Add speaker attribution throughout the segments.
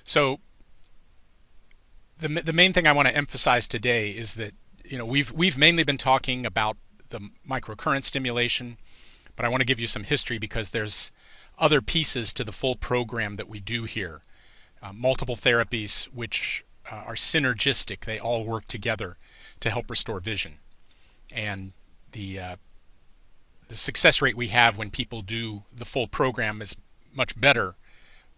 Speaker 1: So the main thing I want to emphasize today is that we've mainly been talking about the microcurrent stimulation, but I want to give you some history because there's other pieces to the full program that we do here. Multiple therapies which are synergistic. They all work together to help restore vision. And the success rate we have when people do the full program is much better,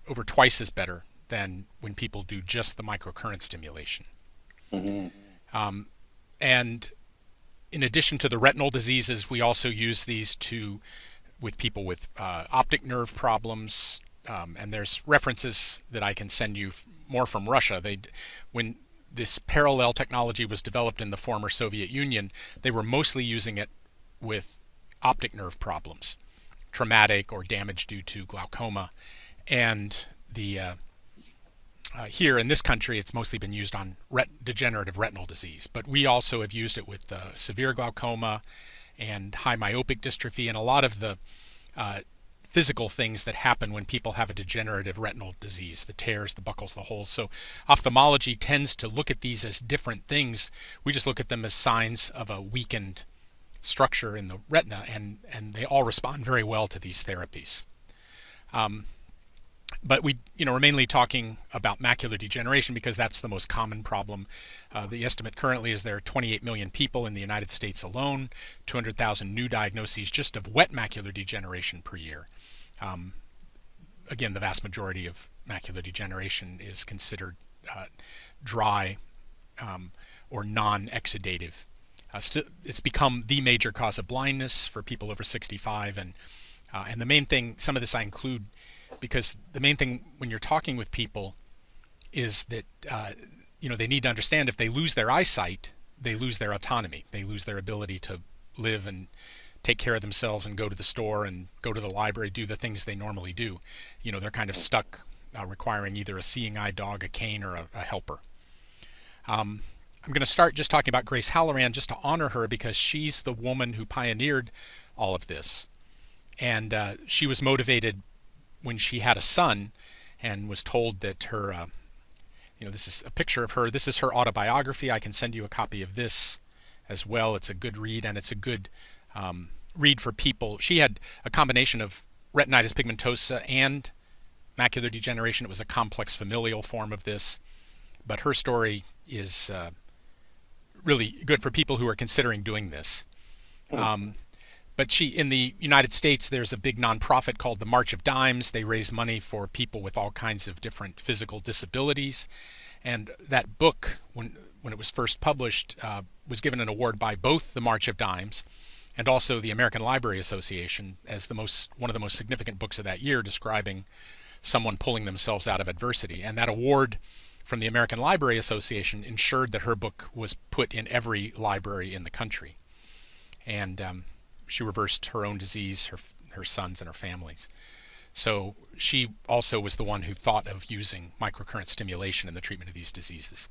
Speaker 1: over twice as better than when people do just the microcurrent stimulation.
Speaker 2: Hmm.
Speaker 1: And in addition to the retinal diseases, we also use these with people with optic nerve problems. And there's references that I can send you more from Russia. When this parallel technology was developed in the former Soviet Union, they were mostly using it with optic nerve problems, traumatic or damage due to glaucoma. And here in this country, it's mostly been used on degenerative retinal disease. But we also have used it with severe glaucoma and high myopic dystrophy and a lot of the physical things that happen when people have a degenerative retinal disease, the tears, the buckles, the holes. So ophthalmology tends to look at these as different things. We just look at them as signs of a weakened structure in the retina, and they all respond very well to these therapies. But we're mainly talking about macular degeneration because that's the most common problem. The estimate currently is there are 28 million people in the United States alone, 200,000 new diagnoses just of wet macular degeneration per year. Again, the vast majority of macular degeneration is considered dry or non-exudative. It's become the major cause of blindness for people over 65, and the main thing, some of this I include because the main thing when you're talking with people is that they need to understand if they lose their eyesight, they lose their autonomy, they lose their ability to live and take care of themselves and go to the store and go to the library, do the things they normally do. They're kind of stuck requiring either a seeing eye dog, a cane, or a helper. I'm going to start just talking about Grace Halloran just to honor her because she's the woman who pioneered all of this. And she was motivated when she had a son and was told that her, this is a picture of her. This is her autobiography. I can send you a copy of this as well. It's a good read, and it's a good read for people. She had a combination of retinitis pigmentosa and macular degeneration. It was a complex familial form of this, but her story is really good for people who are considering doing this. But in the United States, there's a big nonprofit called the March of Dimes. They raise money for people with all kinds of different physical disabilities. And that book, when it was first published, was given an award by both the March of Dimes and also the American Library Association as one of the most significant books of that year, describing someone pulling themselves out of adversity. And that award from the American Library Association ensured that her book was put in every library in the country. And she reversed her own disease, her sons, and her family's. So she also was the one who thought of using microcurrent stimulation in the treatment of these diseases.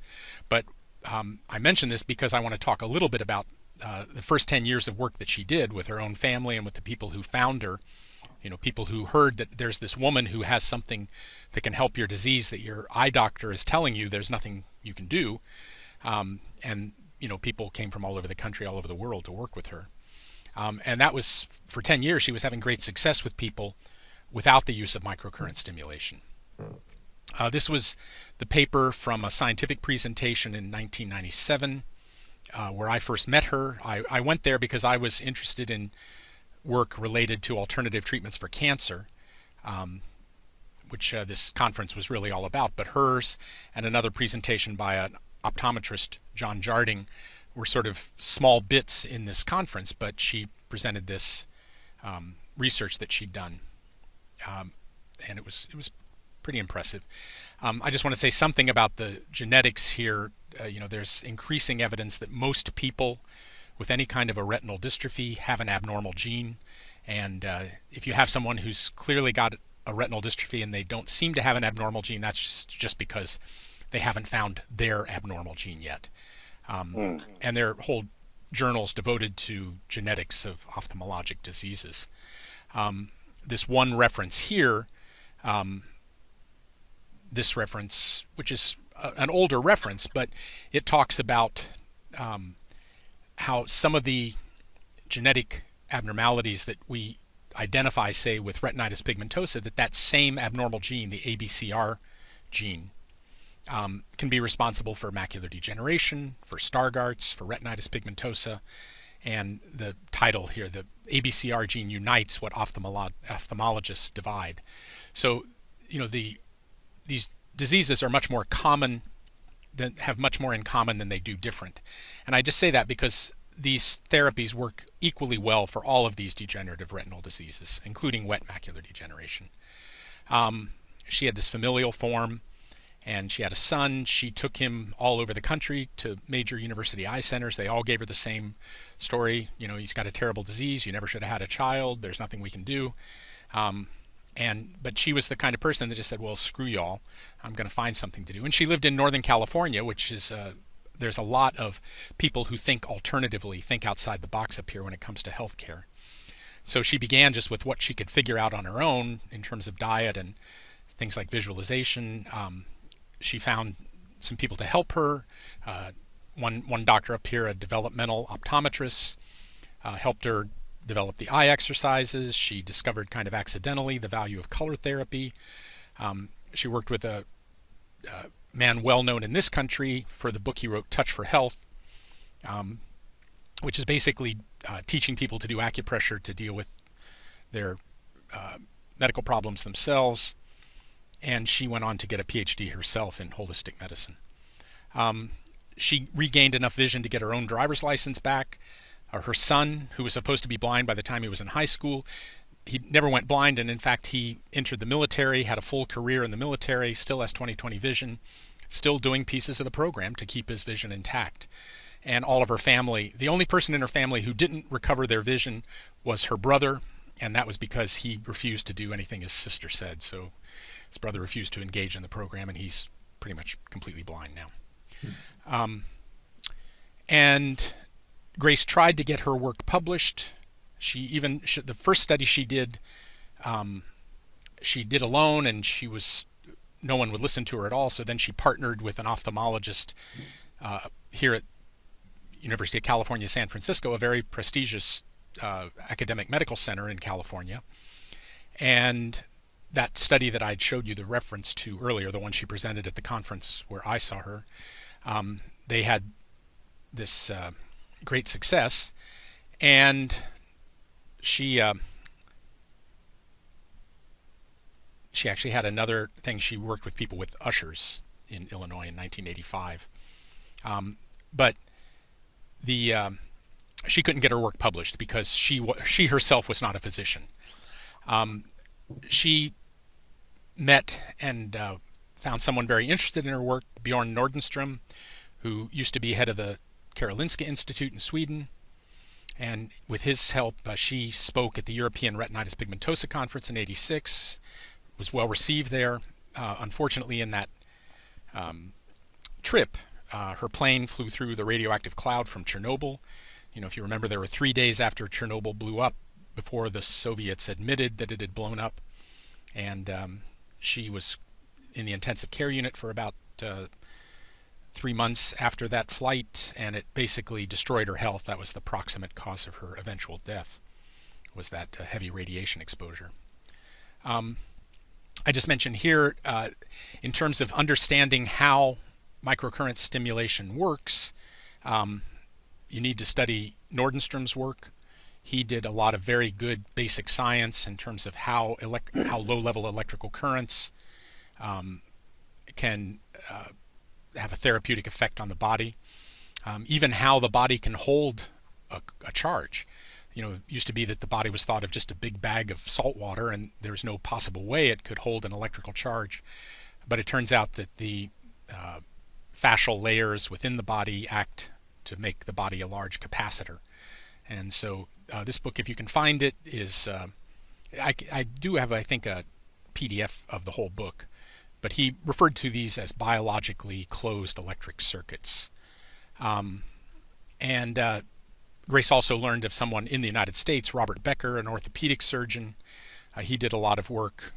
Speaker 1: But I mention this because I want to talk a little bit about the first 10 years of work that she did with her own family and with the people who found her. People who heard that there's this woman who has something that can help your disease that your eye doctor is telling you there's nothing you can do. And people came from all over the country, all over the world to work with her. And that was, for 10 years, she was having great success with people without the use of microcurrent stimulation. This was the paper from a scientific presentation in 1997 where I first met her. I went there because I was interested in work related to alternative treatments for cancer, which this conference was really all about. But hers and another presentation by an optometrist, John Jarding, were sort of small bits in this conference, but she presented this research that she'd done, and it was pretty impressive. I just want to say something about the genetics here. There's increasing evidence that most people with any kind of a retinal dystrophy have an abnormal gene, and if you have someone who's clearly got a retinal dystrophy and they don't seem to have an abnormal gene, that's just because they haven't found their abnormal gene yet. And there are whole journals devoted to genetics of ophthalmologic diseases. This one reference here this reference, which is an older reference, but it talks about how some of the genetic abnormalities that we identify, say, with retinitis pigmentosa, that same abnormal gene, the ABCR gene, can be responsible for macular degeneration, for Stargardt's, for retinitis pigmentosa, and the title here, the ABCR gene unites what ophthalmologists divide. So, these diseases are much more common, have much more in common than they do different. And I just say that because these therapies work equally well for all of these degenerative retinal diseases, including wet macular degeneration. She had this familial form, and she had a son. She took him all over the country to major university eye centers. They all gave her the same story. He's got a terrible disease. You never should have had a child. There's nothing we can do. But she was the kind of person that just said, well, screw y'all. I'm going to find something to do. And she lived in Northern California, which is, there's a lot of people who think alternatively, think outside the box up here when it comes to healthcare. So she began just with what she could figure out on her own in terms of diet and things like visualization. She found some people to help her. One doctor up here, a developmental optometrist, helped her develop the eye exercises. She discovered kind of accidentally the value of color therapy. She worked with a man well known in this country for the book he wrote, Touch for Health, which is basically teaching people to do acupressure to deal with their medical problems themselves. And she went on to get a Ph.D. herself in holistic medicine. She regained enough vision to get her own driver's license back. Her son, who was supposed to be blind by the time he was in high school, he never went blind, and in fact he entered the military, had a full career in the military, still has 20/20 vision, still doing pieces of the program to keep his vision intact. And all of her family, the only person in her family who didn't recover their vision was her brother, and that was because he refused to do anything his sister said. So his brother refused to engage in the program, and he's pretty much completely blind now. And Grace tried to get her work published. The first study she did alone, and no one would listen to her at all. So then she partnered with an ophthalmologist here at University of California, San Francisco, a very prestigious academic medical center in California. And that study that I'd showed you the reference to earlier, the one she presented at the conference where I saw her, they had this great success, and she actually had another thing. She worked with people with ushers in Illinois in 1985, but she couldn't get her work published because she herself was not a physician. She met and found someone very interested in her work, Bjorn Nordenström, who used to be head of the Karolinska Institute in Sweden, and with his help she spoke at the European Retinitis Pigmentosa Conference in '86, was well received there. Unfortunately, in that trip, her plane flew through the radioactive cloud from Chernobyl. If you remember, there were 3 days after Chernobyl blew up before the Soviets admitted that it had blown up, and she was in the intensive care unit for about 3 months after that flight, and it basically destroyed her health. That was the proximate cause of her eventual death, was that heavy radiation exposure. I just mentioned here, in terms of understanding how microcurrent stimulation works, you need to study Nordenström's work. He did a lot of very good basic science in terms of how low-level electrical currents can have a therapeutic effect on the body. Even how the body can hold a charge. It used to be that the body was thought of just a big bag of salt water, and there's no possible way it could hold an electrical charge. But it turns out that the fascial layers within the body act to make the body a large capacitor. And so this book, if you can find it, is I do have, I think, a PDF of the whole book, but he referred to these as biologically closed electric circuits. Grace also learned of someone in the United States, Robert Becker, an orthopedic surgeon. He did a lot of work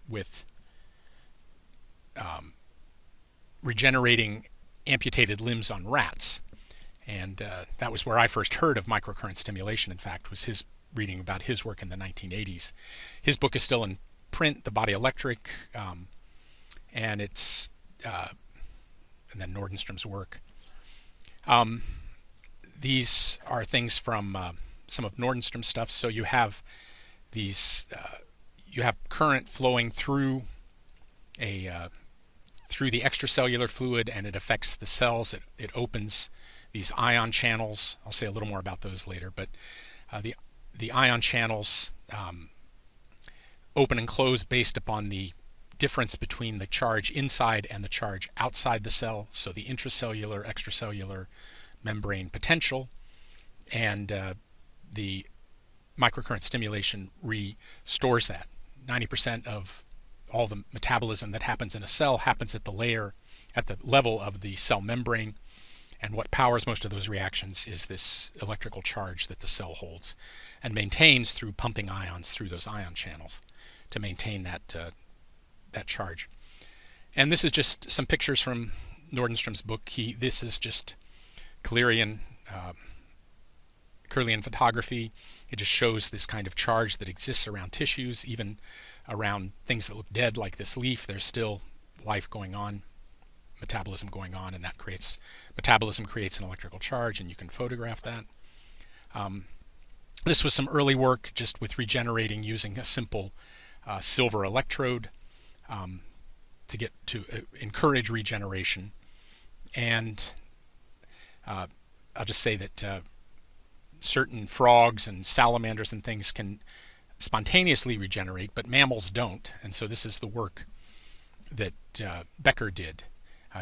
Speaker 1: with regenerating amputated limbs on rats. And that was where I first heard of microcurrent stimulation, in fact, was his reading about his work in the 1980s. His book is still in print, The Body Electric, and it's and then Nordenstrom's work. These are things from some of Nordenstrom's stuff. So you have these, you have current flowing through through the extracellular fluid, and it affects the cells. It opens these ion channels. I'll say a little more about those later, but the ion channels open and close based upon the difference between the charge inside and the charge outside the cell, so the intracellular, extracellular membrane potential, and the microcurrent stimulation restores that. 90% of all the metabolism that happens in a cell happens at the level of the cell membrane, and what powers most of those reactions is this electrical charge that the cell holds and maintains through pumping ions through those ion channels to maintain that charge. And this is just some pictures from Nordenstrom's book. This is just Kerlian photography. It just shows this kind of charge that exists around tissues, even around things that look dead like this leaf. There's still life going on, metabolism going on, and metabolism creates an electrical charge, and you can photograph that. This was some early work just with regenerating using a simple silver electrode to encourage regeneration. And I'll just say that certain frogs and salamanders and things can spontaneously regenerate, but mammals don't. And so this is the work that Becker did.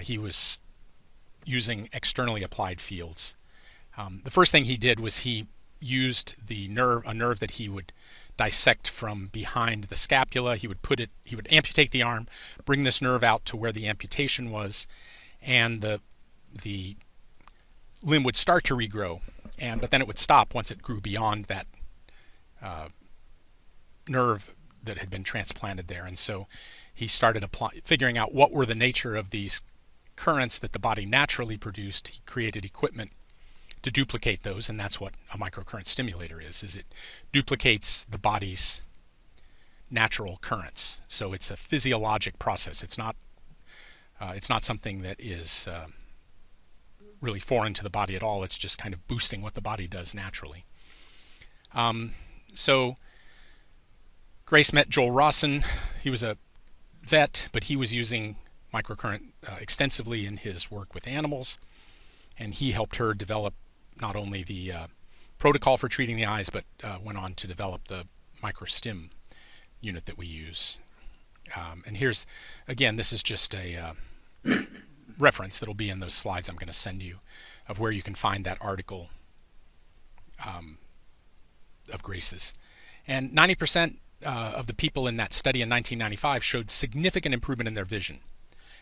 Speaker 1: He was using externally applied fields. The first thing he did was he used a nerve that he would dissect from behind the scapula. He would amputate the arm, bring this nerve out to where the amputation was, and the limb would start to regrow, but then it would stop once it grew beyond that nerve that had been transplanted there. And so he started figuring out what were the nature of these currents that the body naturally produced. He created equipment to duplicate those, and that's what a microcurrent stimulator is it duplicates the body's natural currents. So it's a physiologic process. It's not something that is really foreign to the body at all. It's just kind of boosting what the body does naturally. So Grace met Joel Rawson. He was a vet, but he was using microcurrent extensively in his work with animals, and he helped her develop not only the protocol for treating the eyes, but went on to develop the microstim unit that we use. And here's, again, this is just a reference that'll be in those slides I'm going to send you of where you can find that article of Grace's. And 90% of the people in that study in 1995 showed significant improvement in their vision.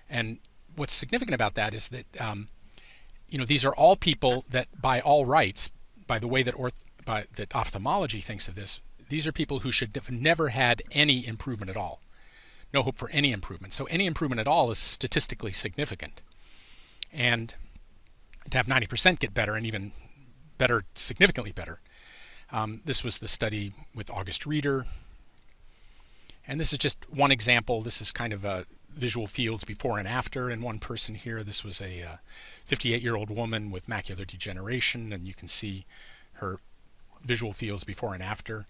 Speaker 1: And what's significant about that is that these are all people that, by all rights, by the way that that ophthalmology thinks of this, these are people who should have never had any improvement at all. No hope for any improvement. So any improvement at all is statistically significant. And to have 90% get better, and even better, significantly better. This was the study with August Reeder. And this is just one example. This is kind of a visual fields before and after in one person here. This was a 58-year-old woman with macular degeneration, and you can see her visual fields before and after.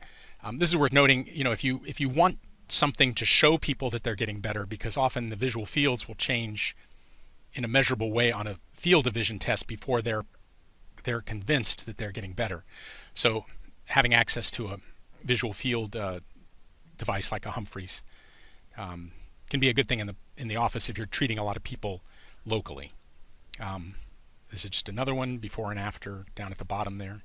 Speaker 1: This is worth noting, if you want something to show people that they're getting better, because often the visual fields will change in a measurable way on a field of vision test before they're convinced that they're getting better. So having access to a visual field device like a Humphreys can be a good thing in the office if you're treating a lot of people locally. This is just another one before and after down at the bottom there.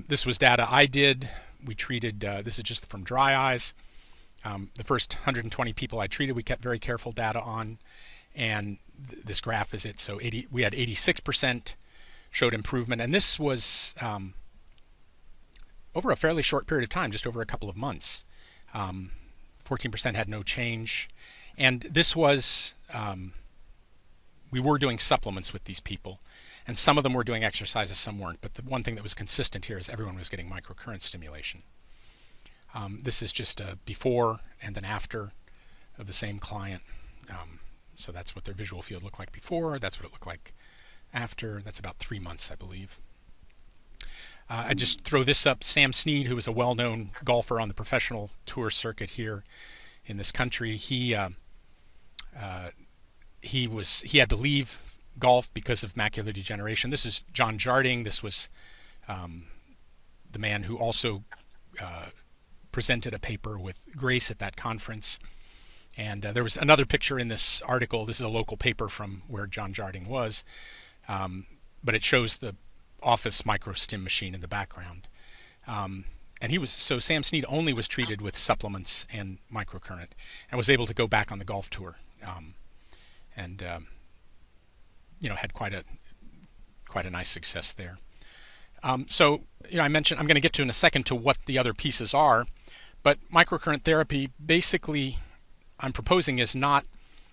Speaker 1: This was data I did. We treated, this is just from dry eyes. The first 120 people I treated, we kept very careful data on, and this graph is it. So we had 86% showed improvement, and this was over a fairly short period of time, just over a couple of months. 14% had no change, and this was we were doing supplements with these people, and some of them were doing exercises, some weren't. But the one thing that was consistent here is everyone was getting microcurrent stimulation. This is just a before and an after of the same client. So that's what their visual field looked like before. That's what it looked like after. That's about 3 months, I believe. I just throw this up. Sam Snead, who was a well-known golfer on the professional tour circuit here in this country, he had to leave golf because of macular degeneration. This is John Jarding. This was the man who also presented a paper with Grace at that conference. And there was another picture in this article. This is a local paper from where John Jarding was, but it shows the office microstim machine in the background. And so Sam Snead only was treated with supplements and microcurrent, and was able to go back on the golf tour, and had quite a nice success there. So I mentioned, I'm going to get to in a second to what the other pieces are, but microcurrent therapy basically I'm proposing is not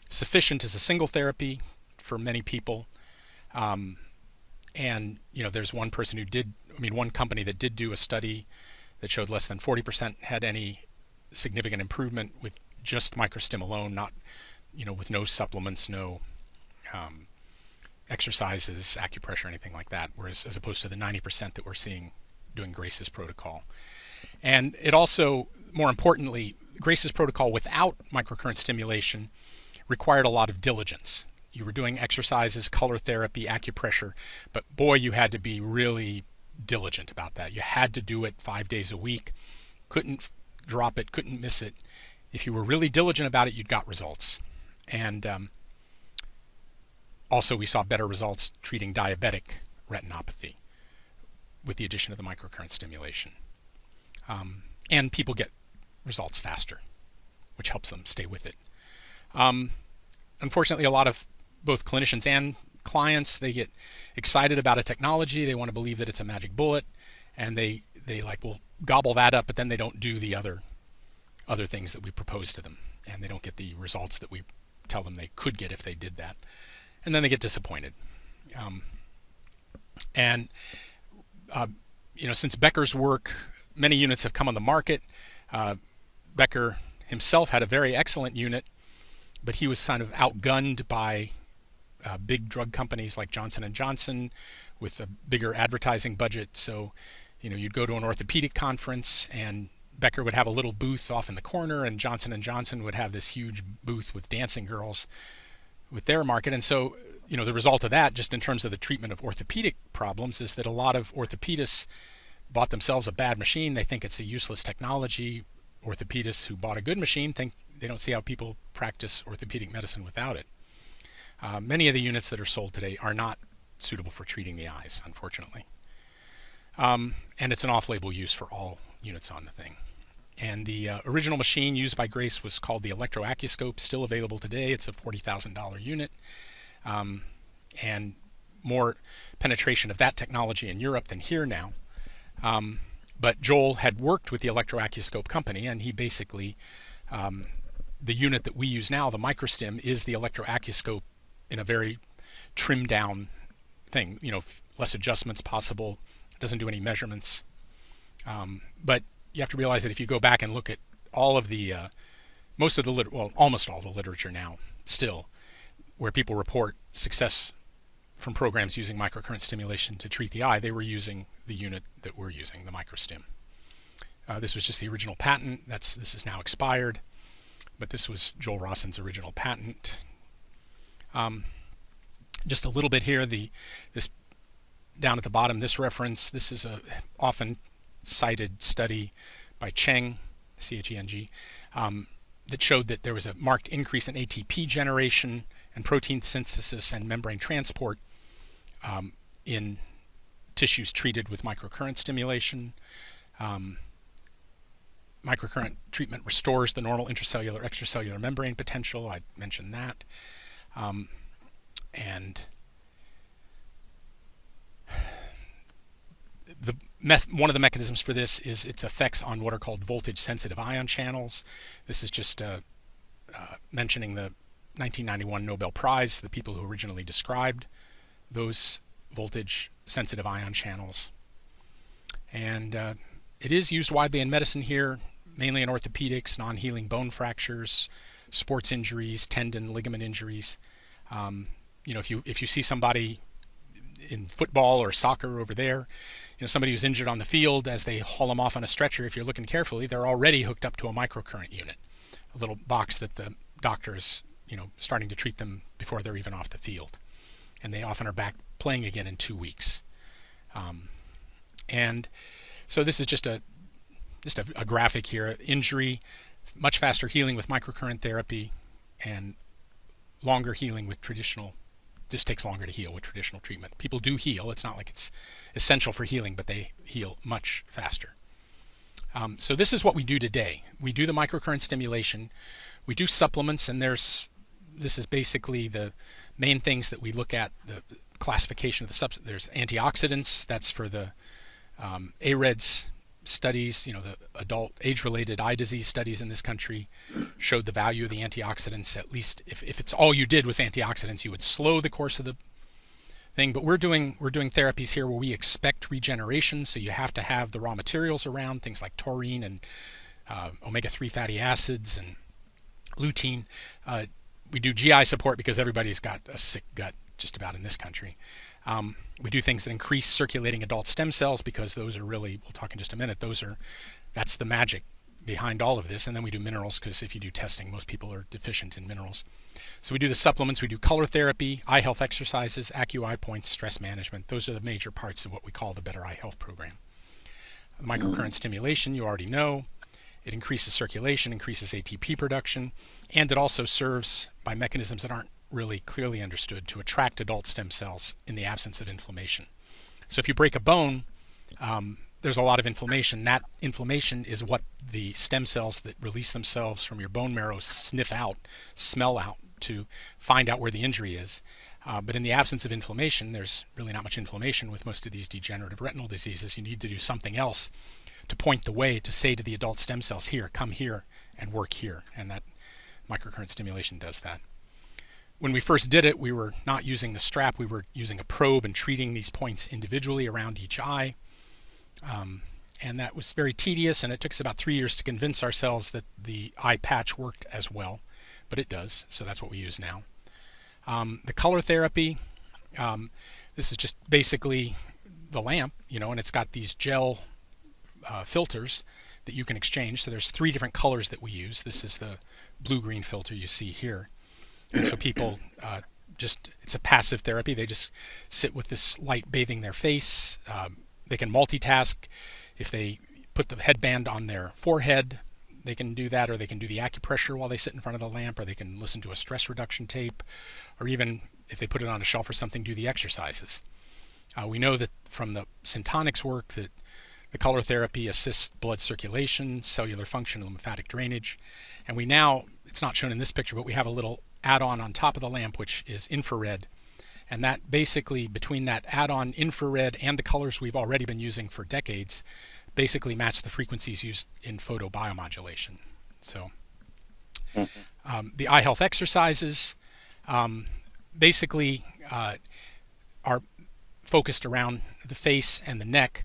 Speaker 1: sufficient as a single therapy for many people. And there's one person one company that did do a study that showed less than 40% had any significant improvement with just microstim alone, not, with no supplements, no exercises, acupressure, anything like that, whereas as opposed to the 90% that we're seeing doing Grace's protocol. And it also, more importantly, Grace's protocol without microcurrent stimulation required a lot of diligence. You were doing exercises, color therapy, acupressure, but boy, you had to be really diligent about that. You had to do it 5 days a week, couldn't drop it, couldn't miss it. If you were really diligent about it, you got results. And also we saw better results treating diabetic retinopathy with the addition of the microcurrent stimulation. And people get results faster, which helps them stay with it. Unfortunately, a lot of both clinicians and clients, they get excited about a technology. They want to believe that it's a magic bullet, and they will gobble that up, but then they don't do the other things that we propose to them, and they don't get the results that we tell them they could get if they did that, and then they get disappointed. Since Becker's work, many units have come on the market. Becker himself had a very excellent unit, but he was kind of outgunned by big drug companies like Johnson & Johnson with a bigger advertising budget. So, you'd go to an orthopedic conference and Becker would have a little booth off in the corner, and Johnson & Johnson would have this huge booth with dancing girls with their market. And so, the result of that, just in terms of the treatment of orthopedic problems, is that a lot of orthopedists bought themselves a bad machine. They think it's a useless technology. Orthopedists who bought a good machine think they don't see how people practice orthopedic medicine without it. Many of the units that are sold today are not suitable for treating the eyes, unfortunately. And it's an off-label use for all units on the thing. And the original machine used by Grace was called the electroacuoscope, still available today. It's a $40,000 unit. And more penetration of that technology in Europe than here now. But Joel had worked with the electroacuoscope company, and he basically, the unit that we use now, the microstim, is the electroacuoscope in a very trimmed down thing, less adjustments possible. It doesn't do any measurements. But you have to realize that if you go back and look at all of the, almost all the literature now still, where people report success from programs using microcurrent stimulation to treat the eye, they were using the unit that we're using, the microstim. This was just the original patent. This is now expired, but this was Joel Rosson's original patent. Just a little bit here, this down at the bottom, this reference, this is a often cited study by Cheng, C-H-E-N-G, that showed that there was a marked increase in ATP generation and protein synthesis and membrane transport in tissues treated with microcurrent stimulation. Microcurrent treatment restores the normal intracellular, extracellular membrane potential. I mentioned that. And one of the mechanisms for this is its effects on what are called voltage-sensitive ion channels. This is just mentioning the 1991 Nobel Prize, the people who originally described those voltage sensitive ion channels. And it is used widely in medicine here, mainly in orthopedics, non-healing bone fractures, sports injuries, tendon, ligament injuries. If you see somebody in football or soccer over there, somebody who's injured on the field, as they haul them off on a stretcher, if you're looking carefully, they're already hooked up to a microcurrent unit, a little box that the doctor is, starting to treat them before they're even off the field. And they often are back playing again in 2 weeks. And so this is just a graphic here. Injury, much faster healing with microcurrent therapy, and longer healing with traditional. This takes longer to heal with traditional treatment. People do heal. It's not like it's essential for healing, but they heal much faster. So this is what we do today. We do the microcurrent stimulation. We do supplements, and this is basically the main things that we look at, the classification of the substance. There's antioxidants. That's for the AREDS studies, the adult age-related eye disease studies in this country showed the value of the antioxidants. At least if it's all you did was antioxidants, you would slow the course of the thing. But we're doing therapies here where we expect regeneration, so you have to have the raw materials around, things like taurine and omega-3 fatty acids and lutein. We do GI support because everybody's got a sick gut just about in this country. We do things that increase circulating adult stem cells because those are really, we'll talk in just a minute, that's the magic behind all of this. And then we do minerals because if you do testing, most people are deficient in minerals. So we do the supplements, we do color therapy, eye health exercises, eye points, stress management. Those are the major parts of what we call the Better Eye Health Program. The microcurrent stimulation, you already know. It increases circulation, increases ATP production, and it also serves by mechanisms that aren't really clearly understood to attract adult stem cells in the absence of inflammation. So if you break a bone, there's a lot of inflammation. That inflammation is what the stem cells that release themselves from your bone marrow smell out to find out where the injury is. But in the absence of inflammation, there's really not much inflammation with most of these degenerative retinal diseases. You need to do something else to point the way, to say to the adult stem cells, here, come here and work here. And that microcurrent stimulation does that. When we first did it, we were not using the strap. We were using a probe and treating these points individually around each eye. And that was very tedious, and it took us about 3 years to convince ourselves that the eye patch worked as well. But it does, so that's what we use now. The color therapy, this is just basically the lamp, and it's got these gel filters that you can exchange. So there's 3 different colors that we use. This is the blue-green filter you see here. And so people it's a passive therapy. They just sit with this light bathing their face. They can multitask. If they put the headband on their forehead, they can do that, or they can do the acupressure while they sit in front of the lamp, or they can listen to a stress reduction tape, or even if they put it on a shelf or something, do the exercises. We know that from the Syntonics work that the color therapy assists blood circulation, cellular function, lymphatic drainage. And we now, it's not shown in this picture, but we have a little add-on on top of the lamp, which is infrared. And that basically, between that add-on infrared and the colors we've already been using for decades, basically match the frequencies used in photobiomodulation. So the eye health exercises basically are focused around the face and the neck.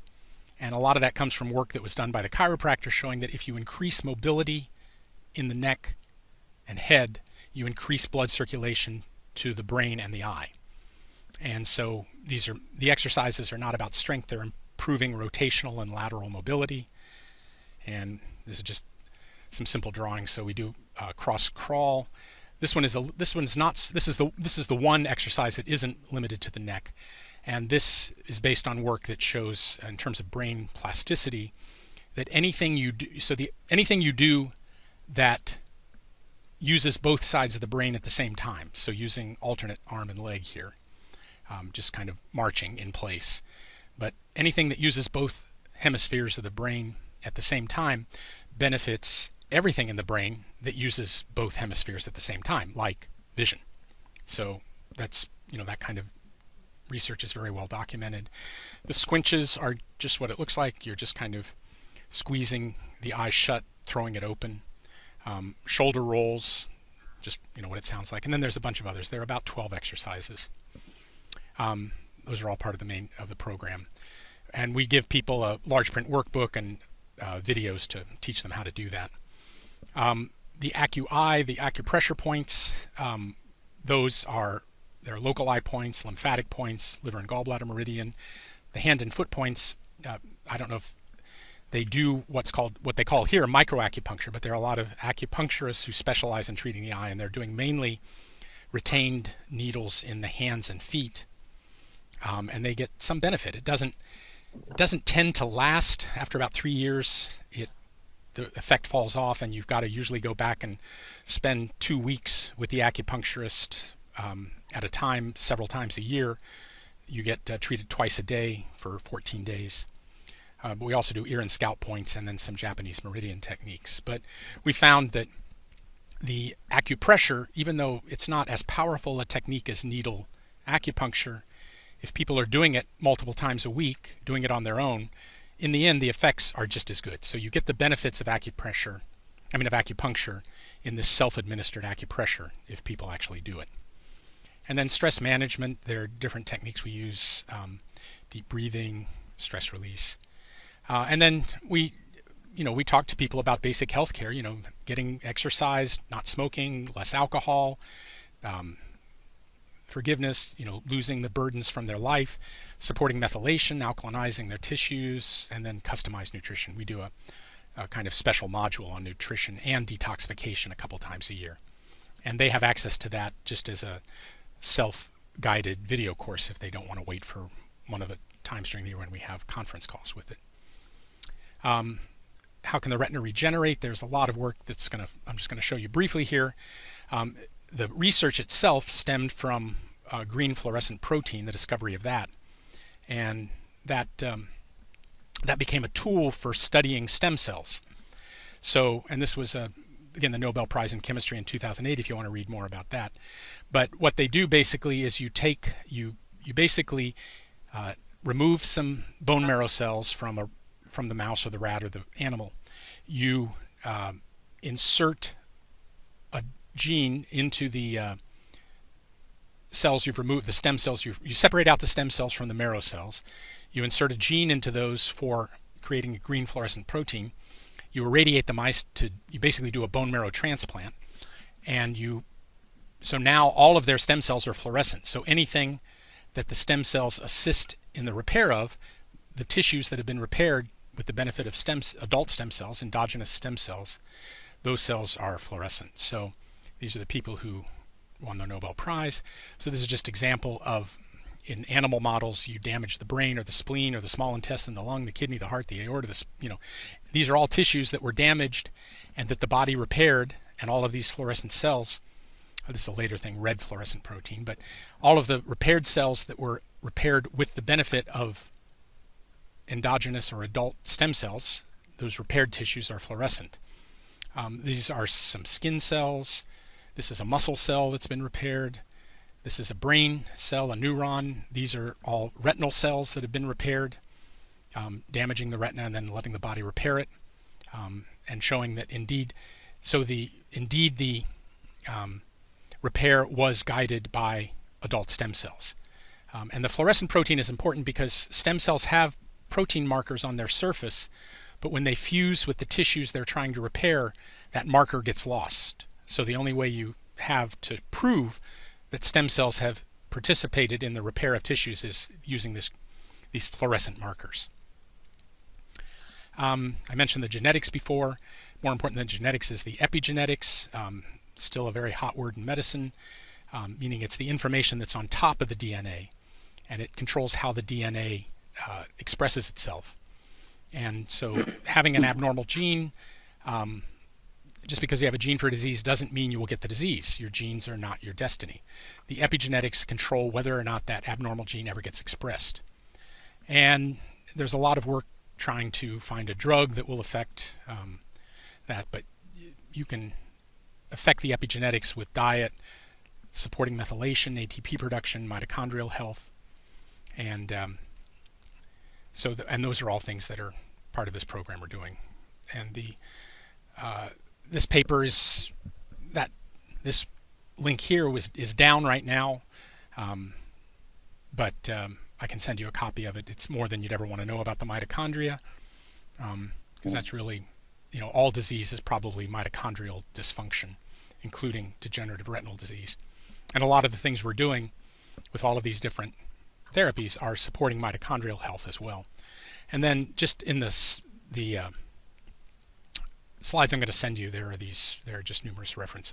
Speaker 1: And a lot of that comes from work that was done by the chiropractor showing that if you increase mobility in the neck and head, you increase blood circulation to the brain and the eye. And so the exercises are not about strength, they're improving rotational and lateral mobility. And this is just some simple drawings. So we do cross crawl. This is the one exercise that isn't limited to the neck. And this is based on work that shows, in terms of brain plasticity, that anything you do that uses both sides of the brain at the same time, so using alternate arm and leg here, just kind of marching in place, but anything that uses both hemispheres of the brain at the same time benefits everything in the brain that uses both hemispheres at the same time, like vision. So that's, that kind of research is very well documented. The squinches are just what it looks like. You're just kind of squeezing the eye shut, throwing it open. Shoulder rolls, just what it sounds like. And then there's a bunch of others. There are about 12 exercises. Those are all part of the program. And we give people a large print workbook and videos to teach them how to do that. The Acu-Eye, the acupressure points, they're local eye points, lymphatic points, liver and gallbladder meridian. The hand and foot points, I don't know if they do what they call here microacupuncture, but there are a lot of acupuncturists who specialize in treating the eye, and they're doing mainly retained needles in the hands and feet, and they get some benefit. It doesn't tend to last. After about 3 years, the effect falls off, and you've got to usually go back and spend 2 weeks with the acupuncturist at a time, several times a year. You get treated twice a day for 14 days. But we also do ear and scalp points and then some Japanese meridian techniques. But we found that the acupressure, even though it's not as powerful a technique as needle acupuncture, if people are doing it multiple times a week, doing it on their own, in the end the effects are just as good. So you get the benefits of acupuncture in this self-administered acupressure if people actually do it. And then stress management, there are different techniques we use, deep breathing, stress release. And then we talk to people about basic health care, getting exercise, not smoking, less alcohol, forgiveness, losing the burdens from their life, supporting methylation, alkalinizing their tissues, and then customized nutrition. We do a kind of special module on nutrition and detoxification a couple times a year. And they have access to that just as a self-guided video course if they don't want to wait for one of the times during the year when we have conference calls with it. How can the retina regenerate? There's a lot of work I'm just going to show you briefly here. The research itself stemmed from green fluorescent protein, the discovery of that. And that became a tool for studying stem cells. So, and this was, again, the Nobel Prize in Chemistry in 2008, if you want to read more about that. But what they do basically is you basically remove some bone marrow cells from the mouse or the rat or the animal. You insert a gene into the cells you've removed, the stem cells. You separate out the stem cells from the marrow cells. You insert a gene into those for creating a green fluorescent protein. You irradiate the mice you basically do a bone marrow transplant. And so now all of their stem cells are fluorescent. So anything that the stem cells assist in the repair of, the tissues that have been repaired with the benefit of adult stem cells, endogenous stem cells, those cells are fluorescent. So these are the people who won the Nobel Prize. So this is just an example of, in animal models, you damage the brain or the spleen or the small intestine, the lung, the kidney, the heart, the aorta, these are all tissues that were damaged and that the body repaired, and all of these fluorescent cells, this is a later thing, red fluorescent protein, but all of the repaired cells that were repaired with the benefit of endogenous or adult stem cells, those repaired tissues are fluorescent. These are some skin cells. This is a muscle cell that's been repaired. This is a brain cell, a neuron. These are all retinal cells that have been repaired, damaging the retina and then letting the body repair it, and showing that indeed the repair was guided by adult stem cells. And the fluorescent protein is important because stem cells have protein markers on their surface, but when they fuse with the tissues they're trying to repair, that marker gets lost. So the only way you have to prove that stem cells have participated in the repair of tissues is using these fluorescent markers. I mentioned the genetics before. More important than genetics is the epigenetics, still a very hot word in medicine, meaning it's the information that's on top of the DNA, and it controls how the DNA expresses itself. And so having an abnormal gene, just because you have a gene for a disease doesn't mean you will get the disease. Your genes are not your destiny. The epigenetics control whether or not that abnormal gene ever gets expressed. And there's a lot of work trying to find a drug that will affect that, but you can affect the epigenetics with diet, supporting methylation, ATP production, mitochondrial health, and those are all things that are part of this program we're doing. And this paper is that This link here is down right now, but I can send you a copy of it. It's more than you'd ever want to know about the mitochondria, because that's really, all disease is probably mitochondrial dysfunction, including degenerative retinal disease. And a lot of the things we're doing with all of these different therapies are supporting mitochondrial health as well. And then just in the slides I'm going to send you, there are just numerous references.